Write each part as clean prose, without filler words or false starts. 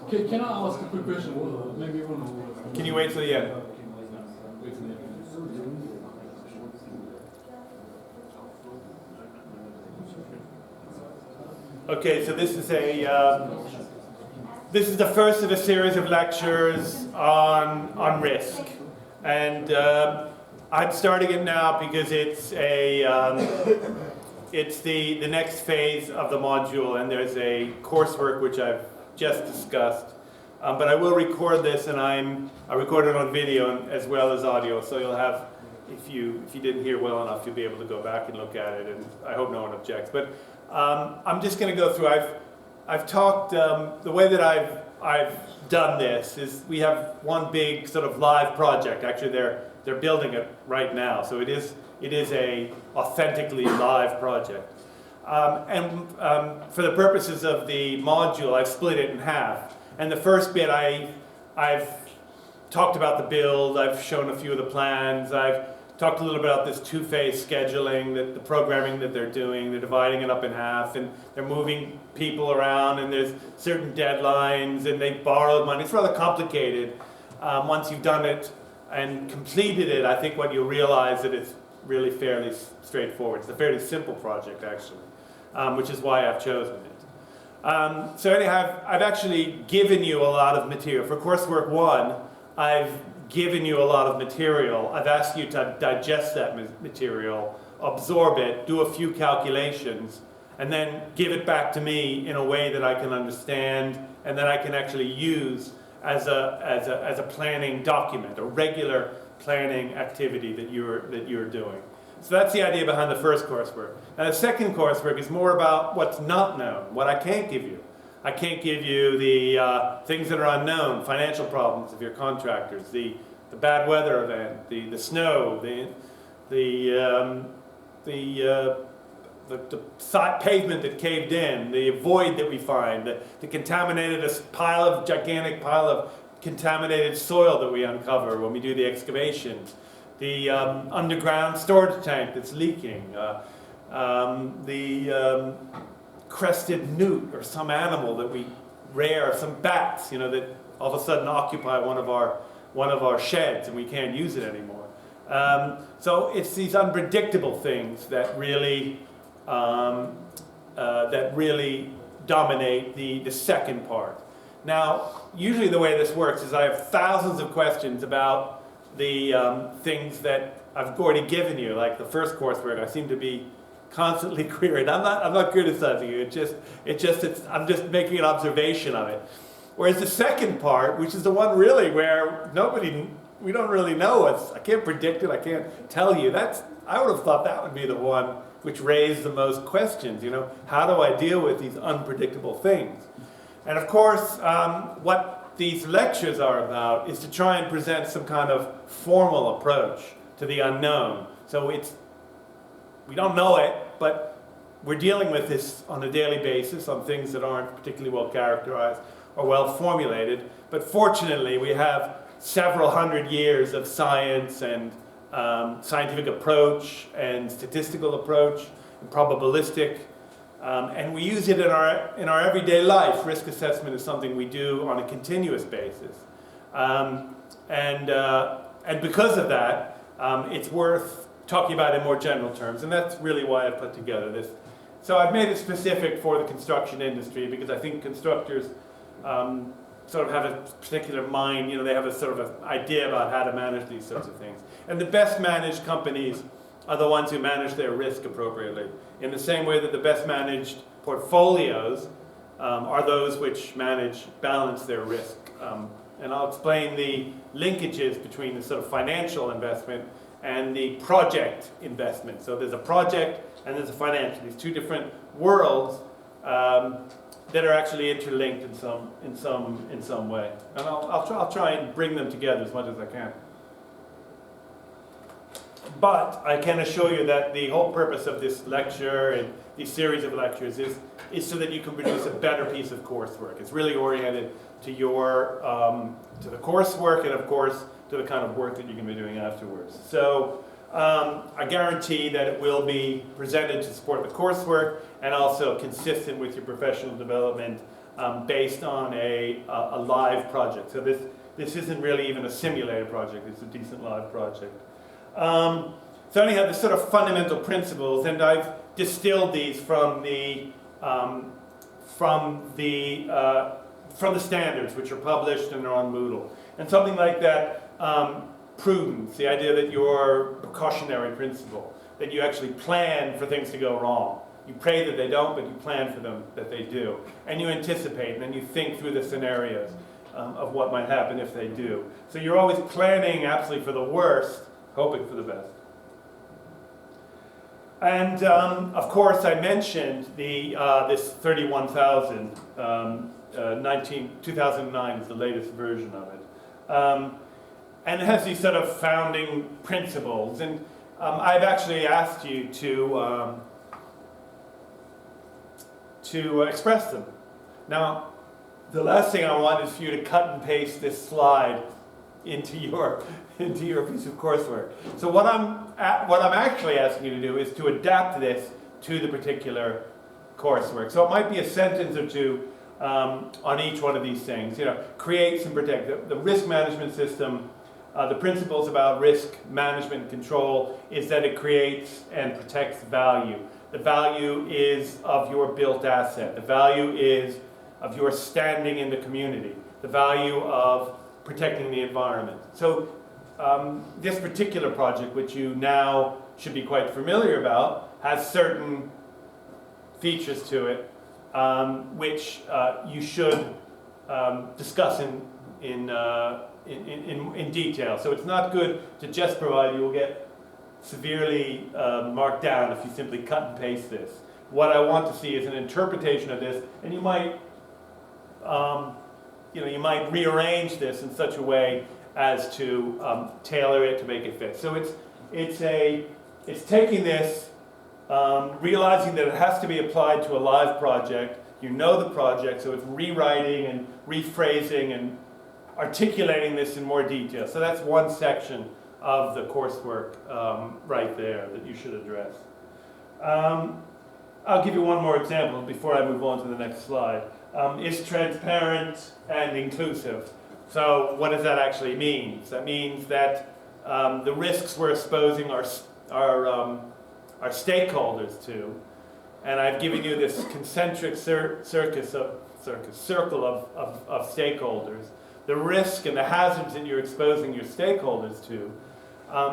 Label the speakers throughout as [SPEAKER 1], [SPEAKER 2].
[SPEAKER 1] Can I ask a quick question? Maybe one more.
[SPEAKER 2] Can you wait till the end?
[SPEAKER 1] Wait till the end.
[SPEAKER 2] Okay, so this is the first of a series of lectures on risk, and I'm starting it now because it's the next phase of the module, and there's a coursework which I've just discussed. But I will record this, and I record it on video as well as audio, so you'll have, if you didn't hear well enough, you'll be able to go back and look at it, and I hope no one objects. But I'm just going to go through. I've talked the way that I've done this is we have one big sort of live project. Actually, they're building it right now, so it is a authentically live project. For the purposes of the module, I've split it in half. And the first bit, I've talked about the build. I've shown a few of the plans. I've talked a little bit about this two-phase scheduling, the programming that they're doing. They're dividing it up in half, and they're moving people around, and there's certain deadlines, and they've borrowed money. It's rather complicated. Once you've done it and completed it, I think what you'll realize that it's really fairly straightforward. It's a fairly simple project, actually, which is why I've chosen it. So anyhow, I've actually given you a lot of material. For coursework 1, I've given you a lot of material. I've asked you to digest that material, absorb it, do a few calculations, and then give it back to me in a way that I can understand and that I can actually use as a planning document, a regular planning activity that you're doing. So that's the idea behind the first coursework. Now the second coursework is more about what's not known, what I can't give you. I can't give you the things that are unknown, financial problems of your contractors, the bad weather event, the snow, the pavement that caved in, the void that we find, the contaminated gigantic pile of contaminated soil that we uncover when we do the excavations, the underground storage tank that's leaking, the crested newt or some animal that we rear, some bats, that all of a sudden occupy one of our sheds and we can't use it anymore. So it's these unpredictable things that really dominate the second part. Now, usually the way this works is I have thousands of questions about the things that I've already given you, like the first coursework. I seem to be constantly querying. I'm not criticizing you. I'm just making an observation of it. Whereas the second part, which is the one really where we don't really know. I can't predict it. I can't tell you. I would have thought that would be the one which raised the most questions. How do I deal with these unpredictable things? And of course, what these lectures are about is to try and present some kind of formal approach to the unknown. So we don't know it, but we're dealing with this on a daily basis on things that aren't particularly well characterized or well formulated. But fortunately, we have several hundred years of science and scientific approach and statistical approach and probabilistic. And we use it in our everyday life. Risk assessment is something we do on a continuous basis. And because of that, it's worth talking about in more general terms. And that's really why I put together this. So I've made it specific for the construction industry because I think constructors sort of have a particular mind, they have a sort of an idea about how to manage these sorts of things. And the best managed companies are the ones who manage their risk appropriately. In the same way that the best managed portfolios are those which balance their risk. And I'll explain the linkages between the sort of financial investment and the project investment. So there's a project and there's a financial. These two different worlds that are actually interlinked in some way. And I'll try and bring them together as much as I can. But I can assure you that the whole purpose of this lecture and these series of lectures is so that you can produce a better piece of coursework. It's really oriented to to the coursework and of course to the kind of work that you're going to be doing afterwards. So I guarantee that it will be presented to support the coursework and also consistent with your professional development based on a live project. So this isn't really even a simulated project, it's a decent live project. So anyhow, the sort of fundamental principles, and I've distilled these from the standards, which are published and are on Moodle. And something like that, prudence, the idea that you're a precautionary principle, that you actually plan for things to go wrong. You pray that they don't, but you plan for them that they do. And you anticipate, and then you think through the scenarios of what might happen if they do. So you're always planning absolutely for the worst, hoping for the best. And of course, I mentioned this 31,000. 2009 is the latest version of it. And it has these sort of founding principles. And I've actually asked you to express them. Now, the last thing I want is for you to cut and paste this slide into your piece of coursework. So what I'm actually asking you to do is to adapt this to the particular coursework. So it might be a sentence or two on each one of these things. You know, creates and protect. The risk management system, the principles about risk management and control is that it creates and protects value. The value is of your built asset. The value is of your standing in the community. The value of protecting the environment. So this particular project, which you now should be quite familiar about, has certain features to it which you should discuss in detail. So it's not good to just provide. You will get severely marked down if you simply cut and paste this. What I want to see is an interpretation of this, and you might you might rearrange this in such a way as to tailor it to make it fit. So it's taking this, realizing that it has to be applied to a live project. You know the project, so it's rewriting and rephrasing and articulating this in more detail. So that's one section of the coursework right there that you should address. I'll give you one more example before I move on to the next slide. Is transparent and inclusive. So what does that actually mean? That means that the risks we're exposing our stakeholders to, and I've given you this concentric circle of stakeholders. The risk and the hazards that you're exposing your stakeholders to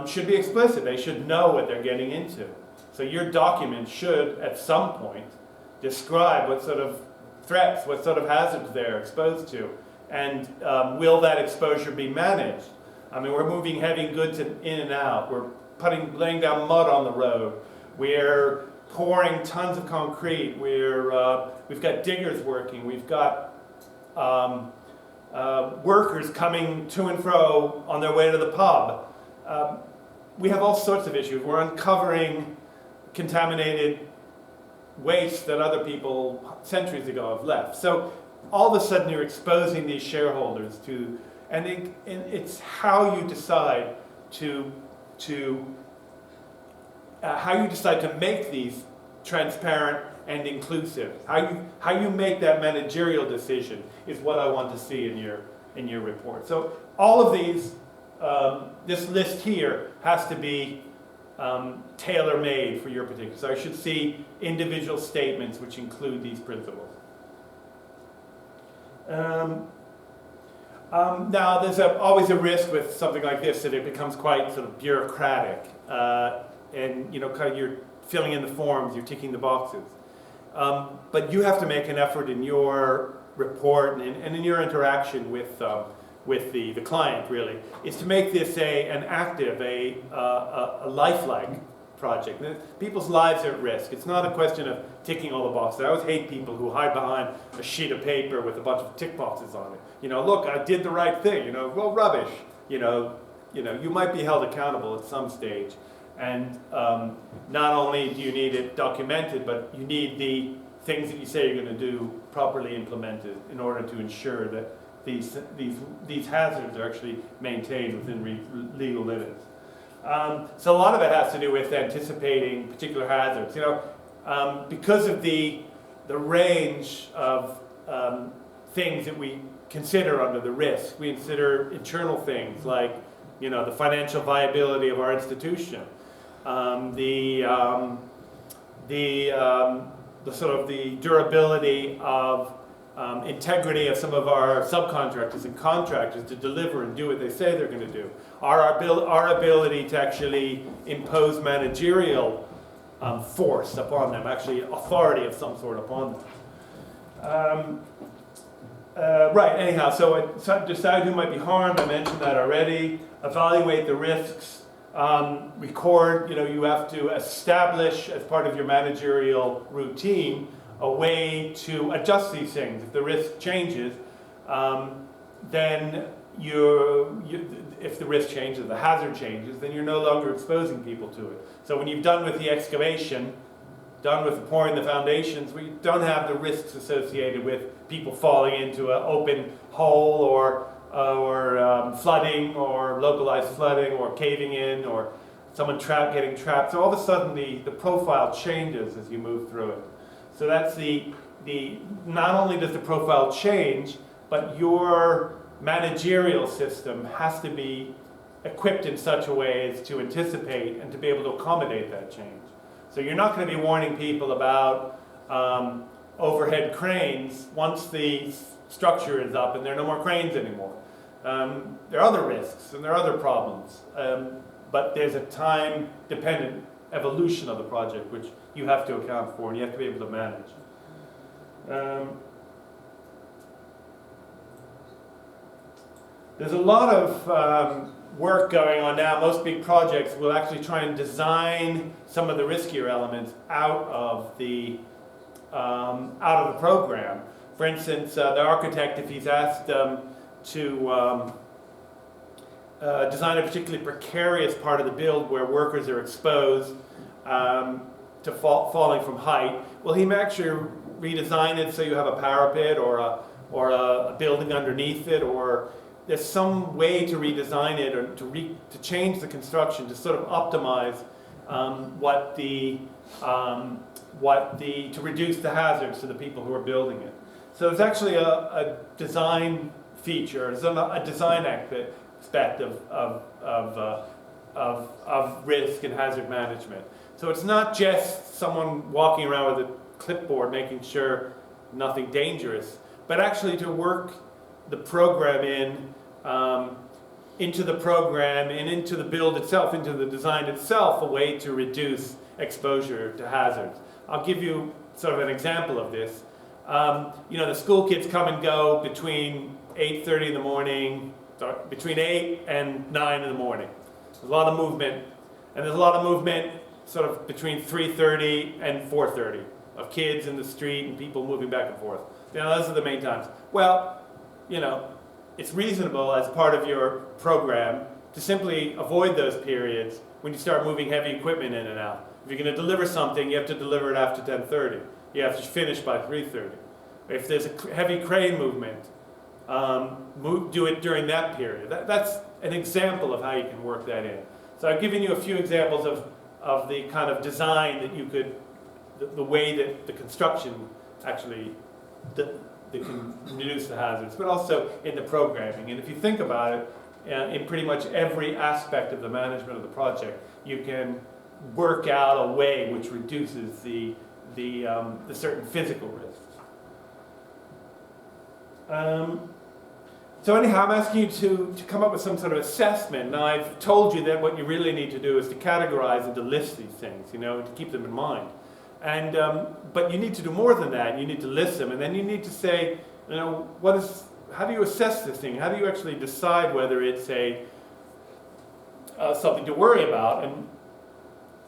[SPEAKER 2] should be explicit. They should know what they're getting into. So your document should, at some point, describe what sort of threats, what sort of hazards they're exposed to, and will that exposure be managed? I mean, we're moving heavy goods in and out. We're laying down mud on the road. We're pouring tons of concrete. We've got diggers working. We've got workers coming to and fro on their way to the pub. We have all sorts of issues. We're uncovering contaminated waste that other people centuries ago have left. So all of a sudden you're exposing these shareholders to, and it's how you decide to make these transparent and inclusive. How you make that managerial decision is what I want to see in your report. So all of these, this list here has to be tailor-made for your particular. So I should see individual statements which include these principles. Now, there's always a risk with something like this that it becomes quite sort of bureaucratic, and kind of you're filling in the forms, you're ticking the boxes. But you have to make an effort in your report and in your interaction with the client, really, is to make this an active, a lifelike project. People's lives are at risk. It's not a question of ticking all the boxes. I always hate people who hide behind a sheet of paper with a bunch of tick boxes on it. Look, I did the right thing. Well, rubbish. You might be held accountable at some stage. And not only do you need it documented, but you need the things that you say you're going to do properly implemented in order to ensure that these hazards are actually maintained within legal limits. So a lot of it has to do with anticipating particular hazards. Because of the range of things that we consider under the risk. We consider internal things like, the financial viability of our institution, the sort of the durability of integrity of some of our subcontractors and contractors to deliver and do what they say they're going to do. Our ability to actually impose managerial force upon them, actually authority of some sort upon them. Right, anyhow, so decide who might be harmed, I mentioned that already. Evaluate the risks. Record, you have to establish as part of your managerial routine a way to adjust these things. If the risk changes, then if the risk changes, the hazard changes, then you're no longer exposing people to it. So when you've done with the excavation, done with pouring the foundations, we don't have the risks associated with people falling into an open hole or flooding or localized flooding or caving in or someone getting trapped. So all of a sudden the profile changes as you move through it. So that's not only does the profile change, but your managerial system has to be equipped in such a way as to anticipate and to be able to accommodate that change. So you're not going to be warning people about overhead cranes once the structure is up and there are no more cranes anymore. There are other risks and there are other problems, but there's a time-dependent evolution of the project which you have to account for and you have to be able to manage. There's a lot of work going on now. Most big projects will actually try and design some of the riskier elements out of the program. For instance, the architect, if he's asked to design a particularly precarious part of the build where workers are exposed to falling from height, well, he may actually redesign it so you have a parapet or a building underneath it, or there's some way to redesign it or to change the construction to sort of optimize to reduce the hazards to the people who are building it. So there's actually a design feature, there's a design aspect of risk and hazard management. So it's not just someone walking around with a clipboard making sure nothing dangerous, but actually to work the program into the program and into the build itself, into the design itself, a way to reduce exposure to hazards. I'll give you sort of an example of this. The school kids come and go between 8:30 in the morning, between 8 and 9 in the morning. There's a lot of movement, and there's a lot of movement sort of between 3:30 and 4:30 of kids in the street and people moving back and forth. Those are the main times. Well, it's reasonable as part of your program to simply avoid those periods when you start moving heavy equipment in and out. If you're going to deliver something, you have to deliver it after 10:30. You have to finish by 3:30. If there's a heavy crane movement, do it during that period. That's an example of how you can work that in. So I've given you a few examples of the kind of design that you could, the way that the construction actually that can reduce the hazards, but also in the programming. And if you think about it, in pretty much every aspect of the management of the project, you can work out a way which reduces the certain physical risks. So anyhow, I'm asking you to come up with some sort of assessment. Now, I've told you that what you really need to do is to categorize and to list these things, to keep them in mind. And but you need to do more than that. You need to list them, and then you need to say, how do you assess this thing? How do you actually decide whether it's something to worry about? And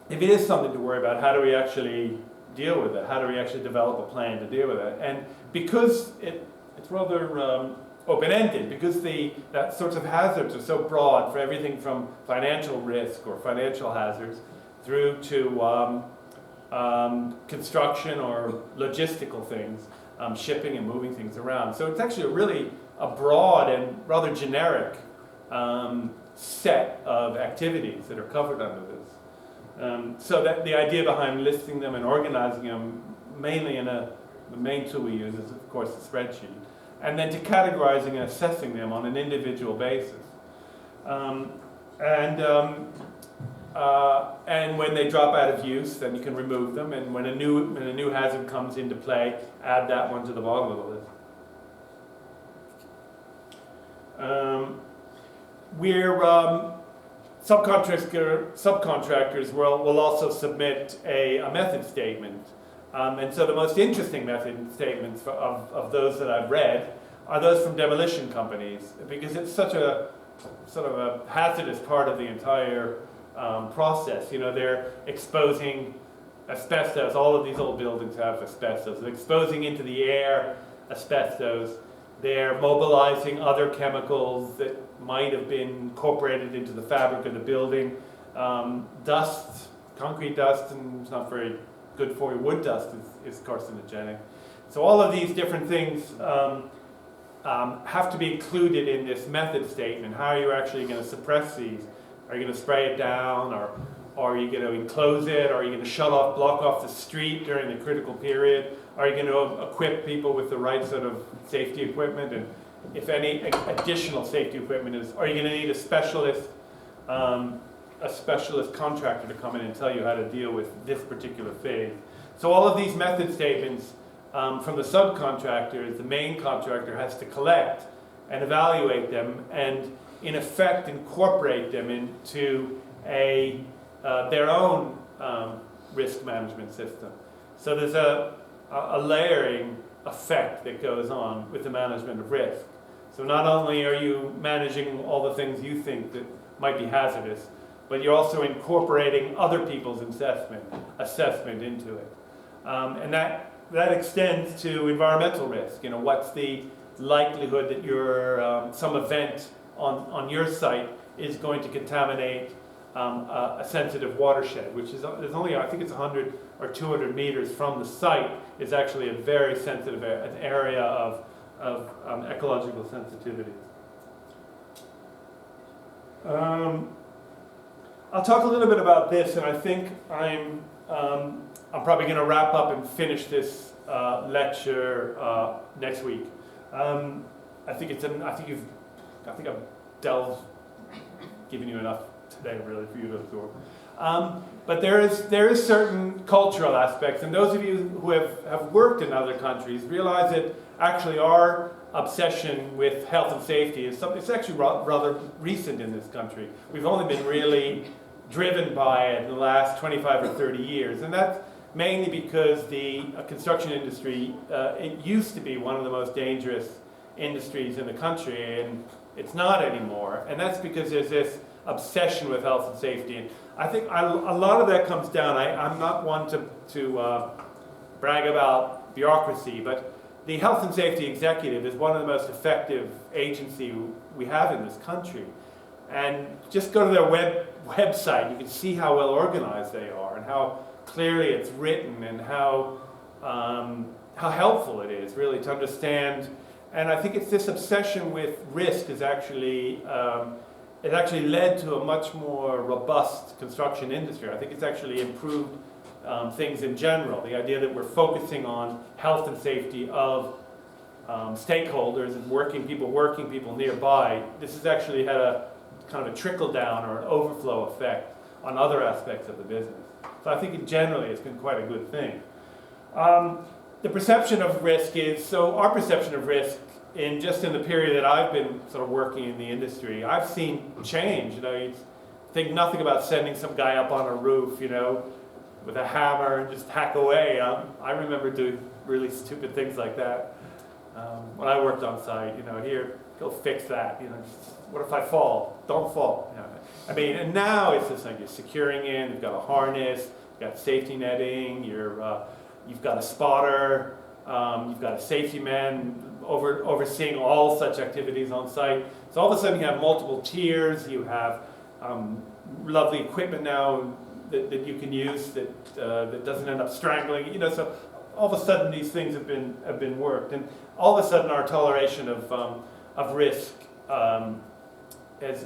[SPEAKER 2] if it is something to worry about, how do we actually deal with it? How do we actually develop a plan to deal with it? And because it's rather open-ended, because that sorts of hazards are so broad, for everything from financial risk or financial hazards through to construction or logistical things, shipping and moving things around. So it's actually really a broad and rather generic set of activities that are covered under this. So that the idea behind listing them and organizing them mainly in a the main tool we use is, of course, the spreadsheet. And then to categorizing and assessing them on an individual basis. And when they drop out of use, then you can remove them. And when a new hazard comes into play, add that one to the bottom of the list. Subcontractors will also submit a method statement. And so the most interesting method statements of those that I've read are those from demolition companies, because it's such a sort of a hazardous part of the entire process. You know, they're exposing asbestos. All of these old buildings have asbestos. They're exposing into the air asbestos. They're mobilizing other chemicals that might have been incorporated into the fabric of the building. Dust, concrete dust, and it's not very good for you. Wood dust is carcinogenic. So all of these different things have to be included in this method statement. How are you actually going to suppress these? Are you going to spray it down, or are you going to enclose it? Are you going to block off the street during the critical period? Are you going to equip people with the right sort of safety equipment? And if any additional safety equipment are you going to need a specialist contractor to come in and tell you how to deal with this particular phase? So all of these method statements from the subcontractors, the main contractor has to collect and evaluate them and in effect incorporate them into their own risk management system. So there's a layering effect that goes on with the management of risk. So not only are you managing all the things you think that might be hazardous, but you're also incorporating other people's assessment into it. And that extends to environmental risk. You know, what's the likelihood that some event on your site is going to contaminate a sensitive watershed, which is there's only, I think it's 100 or 200 meters from the site, is actually a very sensitive area of ecological sensitivity. I'll talk a little bit about this, and I think I'm probably going to wrap up and finish this lecture next week. I think I've given you enough today, really, for you to absorb. But there is certain cultural aspects, and those of you who have worked in other countries realize that actually our obsession with health and safety is something. It's actually rather recent in this country. We've only been really driven by it in the last 25 or 30 years, and that's mainly because the construction industry, it used to be one of the most dangerous industries in the country, and it's not anymore. And that's because there's this obsession with health and safety. And I think a lot of that comes down, I'm not one to brag about bureaucracy, but the health and safety executive is one of the most effective agencies we have in this country. And just go to their website, you can see how well organized they are and how clearly it's written and how helpful it is really to understand. And I think it's this obsession with risk is actually it actually led to a much more robust construction industry. I think it's actually improved things in general. The idea that we're focusing on health and safety of stakeholders and working people nearby. This has actually had a kind of a trickle down or an overflow effect on other aspects of the business. So I think generally it's been quite a good thing. The perception of risk our perception of risk in the period that I've been sort of working in the industry, I've seen change. You know, you think nothing about sending some guy up on a roof, you know, with a hammer and just hack away. I remember doing really stupid things like that when I worked on site. You know, here, go fix that. You know, what if I fall? Don't fall. You know, I mean, and now it's just like you're securing in. You've got a harness. You've got safety netting. You've got a spotter. You've got a safety man overseeing all such activities on site. So all of a sudden you have multiple tiers. You have lovely equipment now that you can use that doesn't end up strangling. You know, so all of a sudden these things have been worked, and all of a sudden our toleration of risk has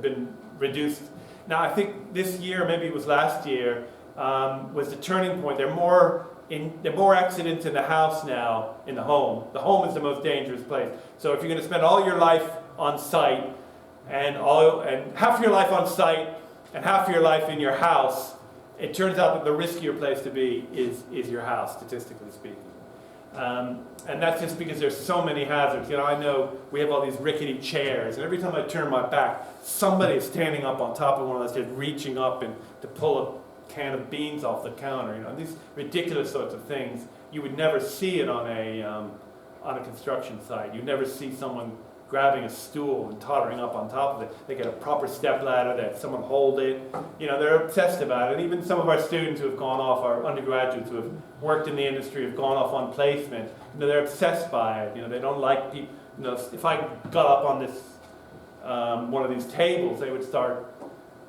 [SPEAKER 2] been reduced. Now I think this year, maybe it was last year, was the turning point. There are more there are more accidents in the house now, in the home. The home is the most dangerous place. So if you're going to spend all your life on site, and half your life on site, and half your life in your house, it turns out that the riskier place to be is your house, statistically speaking. And that's just because there's so many hazards. You know, I know we have all these rickety chairs, and every time I turn my back, somebody is standing up on top of one of those chairs, reaching up and to pull a can of beans off the counter. You know, these ridiculous sorts of things. You would never see it on a construction site. You'd never see someone grabbing a stool and tottering up on top of it. They get a proper step ladder, that someone hold it. You know, they're obsessed about it. Even some of our students who have gone off, our undergraduates who have worked in the industry, have gone off on placement. You know, they're obsessed by it. You know, they don't like people. You know, if I got up on this one of these tables, they would start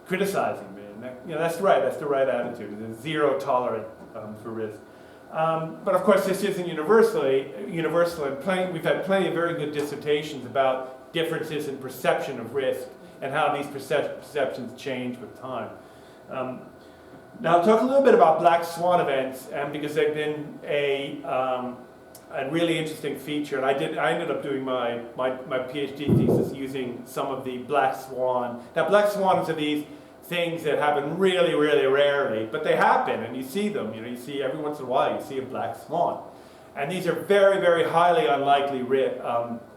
[SPEAKER 2] criticizing me. And that, you know, that's the right attitude. There's zero tolerance for risk. But of course, this isn't universal, and we've had plenty of very good dissertations about differences in perception of risk and how these perceptions change with time. Now, I'll talk a little bit about black swan events, because they've been a really interesting feature. And I ended up doing my PhD thesis using some of the black swan. Now, black swans are these things that happen really, really rarely, but they happen, and you see them. You know, you see every once in a while, you see a black swan. And these are very, very highly unlikely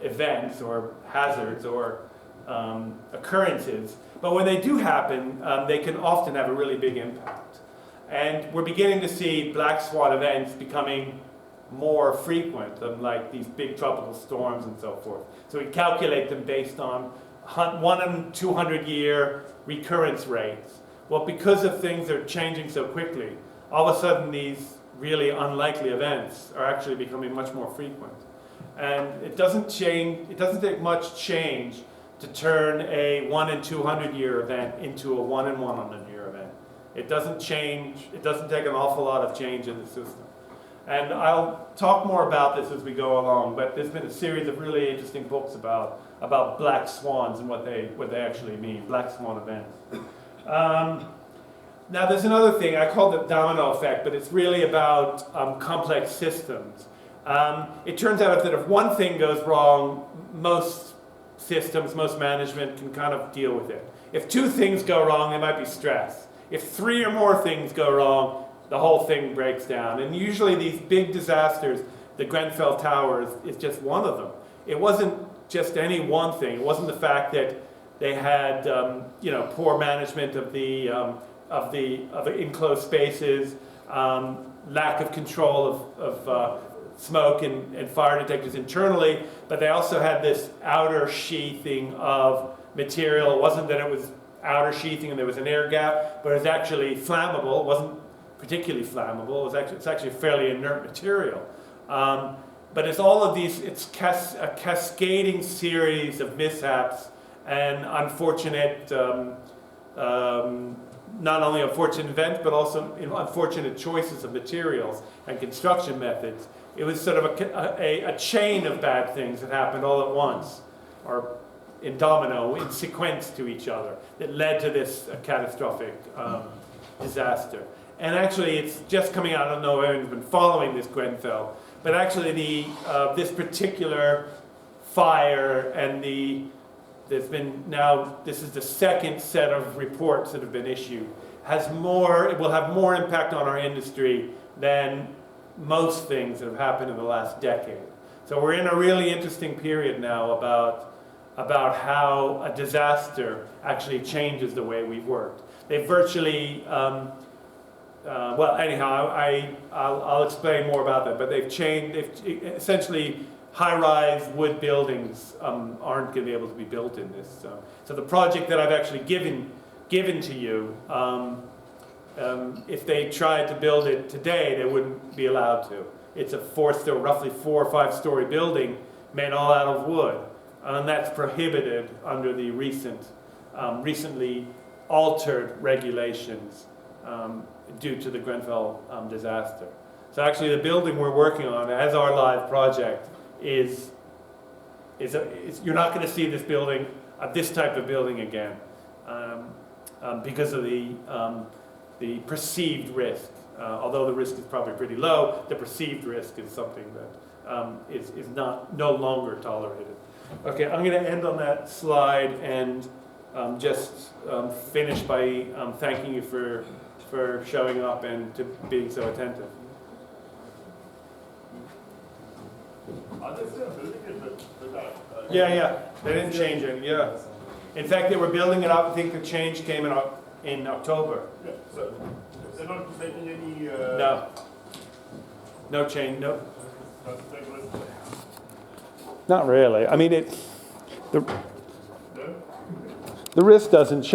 [SPEAKER 2] events or hazards or occurrences. But when they do happen, they can often have a really big impact. And we're beginning to see black swan events becoming more frequent, like these big tropical storms and so forth. So we calculate them based on 1 in 200 year recurrence rates. Well, because of things that are changing so quickly, all of a sudden these really unlikely events are actually becoming much more frequent. And it doesn't take much change to turn a 1 in 200 year event into a 1 in 100 year event. It doesn't take an awful lot of change in the system. And I'll talk more about this as we go along, but there's been a series of really interesting books about black swans and what they actually mean, black swan events. Now there's another thing, I call it the domino effect, but it's really about complex systems. It turns out that if one thing goes wrong, most systems, most management can kind of deal with it. If 2 things go wrong, there might be stress. If 3 or more things go wrong, the whole thing breaks down. And usually these big disasters, the Grenfell Tower is just one of them. It wasn't just any one thing. It wasn't the fact that they had poor management of the enclosed spaces, lack of control of smoke and fire detectors internally, but they also had this outer sheathing of material. It wasn't that it was outer sheathing and there was an air gap, but it was actually flammable. It wasn't particularly flammable. It's actually a fairly inert material. But it's all of these, it's a cascading series of mishaps and unfortunate, not only unfortunate events, but also unfortunate choices of materials and construction methods. It was sort of a chain of bad things that happened all at once, or in domino, in sequence to each other, that led to this catastrophic disaster. And actually, it's just coming out. I don't know if anyone's been following this Grenfell, but actually, this particular fire and this is the second set of reports that have been issued. It will have more impact on our industry than most things that have happened in the last decade. So we're in a really interesting period now about how a disaster actually changes the way we've worked. They virtually. I'll explain more about that, but they've essentially high-rise wood buildings aren't going to be able to be built in this. So the project that I've actually given to you, if they tried to build it today, they wouldn't be allowed to. It's a roughly 4 or 5 story building made all out of wood, and that's prohibited under the recently altered regulations due to the Grenfell disaster. So actually the building we're working on as our live project is you're not going to see this building, this type of building again, because of the perceived risk Although the risk is probably pretty low, the perceived risk is something that is no longer tolerated. Okay, I'm going to end on that slide and just finish by thanking you for showing up and to being so attentive.
[SPEAKER 3] Are they still building it with that?
[SPEAKER 2] Yeah, they didn't change it, yeah. In fact, they were building it up, I think the change came in October.
[SPEAKER 3] Yeah, so they're not taking any...
[SPEAKER 2] No change, no.
[SPEAKER 3] not taking risk?
[SPEAKER 2] Not really. I mean,
[SPEAKER 3] No?
[SPEAKER 2] the risk doesn't change.